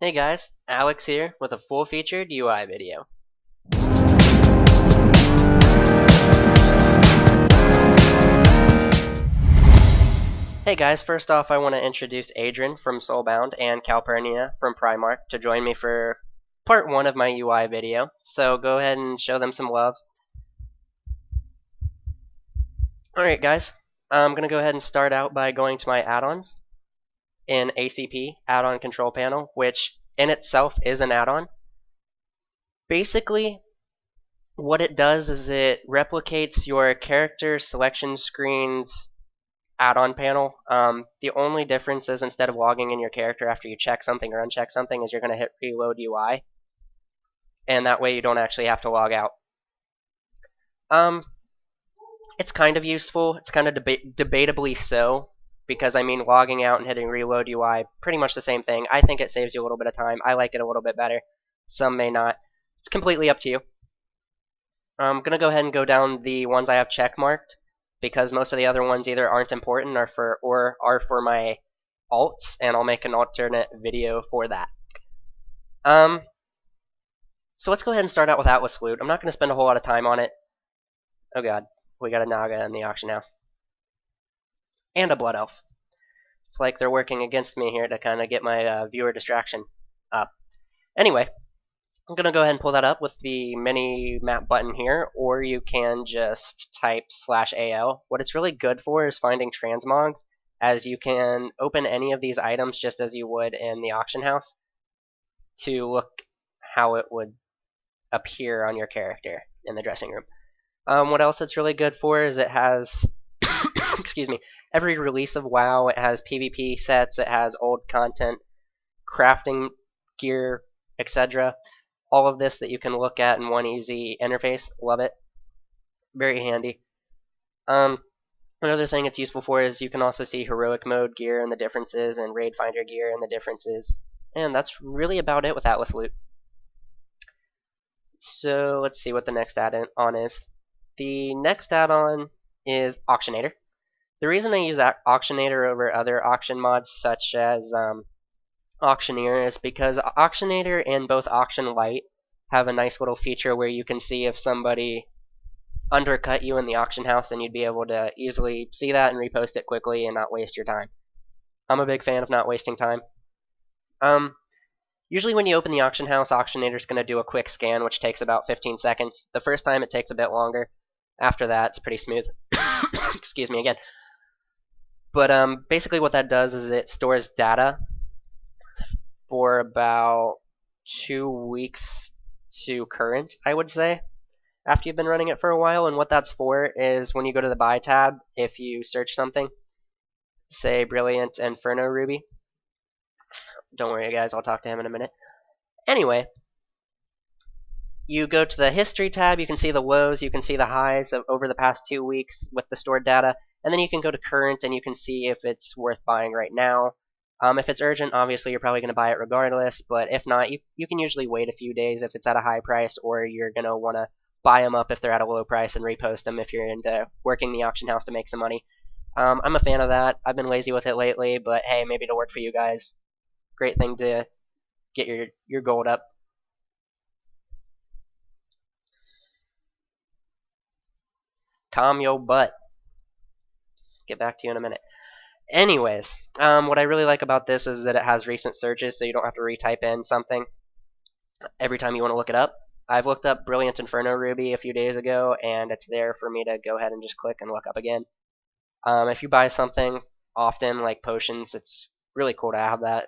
Hey guys, Alex here with a full-featured UI video. Hey guys, first off I want to introduce Adrian from Soulbound and Calpurnia from Primark to join me for part 1 of my UI video, so go ahead and show them some love. Alright guys, I'm going to go ahead and start out by going to my add-ons in ACP, Add-on Control Panel, which in itself is an add-on. Basically, what it does is it replicates your character selection screen's add-on panel. The only difference is instead of logging in your character after you check something or uncheck something is you're going to hit reload UI, and that way you don't actually have to log out. It's kind of useful. It's kind of debatably so, because I mean logging out and hitting reload UI, pretty much the same thing. I think it saves you a little bit of time. I like it a little bit better. Some may not. It's completely up to you. I'm going to go ahead and go down the ones I have check marked, because most of the other ones either aren't important or are for my alts, and I'll make an alternate video for that. So let's go ahead and start out with Atlas Loot. I'm not going to spend a whole lot of time on it. Oh god, we got a Naga in the auction house. And a Blood Elf. It's like they're working against me here to kind of get my viewer distraction up. Anyway, I'm going to go ahead and pull that up with the mini map button here, or you can just type /AL. What it's really good for is finding transmogs, as you can open any of these items just as you would in the auction house to look how it would appear on your character in the dressing room. What else it's really good for is it has, excuse me, every release of WoW. It has PvP sets, it has old content, crafting gear, etc. All of this that you can look at in one easy interface. Love it. Very handy. Another thing it's useful for is you can also see heroic mode gear and the differences, and raid finder gear and the differences. And that's really about it with Atlas Loot. So let's see what the next add-on is. The next add-on is Auctionator. The reason I use Auctionator over other auction mods such as Auctioneer is because Auctionator and both Auction Lite have a nice little feature where you can see if somebody undercut you in the auction house, and you'd be able to easily see that and repost it quickly and not waste your time. I'm a big fan of not wasting time. Usually when you open the auction house, Auctionator's going to do a quick scan, which takes about 15 seconds. The first time it takes a bit longer. After that, it's pretty smooth. Excuse me again. But basically what that does is it stores data for about 2 weeks to current, I would say, after you've been running it for a while. And what that's for is when you go to the buy tab, if you search something, say Brilliant Inferno Ruby. Don't worry guys, I'll talk to him in a minute. Anyway, you go to the history tab, you can see the lows, you can see the highs of over the past 2 weeks with the stored data, and then you can go to current and you can see if it's worth buying right now. If it's urgent, obviously you're probably going to buy it regardless, but if not, you can usually wait a few days if it's at a high price, or you're going to want to buy them up if they're at a low price and repost them if you're into working the auction house to make some money. I'm a fan of that. I've been lazy with it lately, but hey, maybe it'll work for you guys. Great thing to get your gold up. Calm your butt. Get back to you in a minute. Anyways, what I really like about this is that it has recent searches, so you don't have to retype in something every time you want to look it up. I've looked up Brilliant Inferno Ruby a few days ago, and it's there for me to go ahead and just click and look up again. If you buy something often, like potions, it's really cool to have that.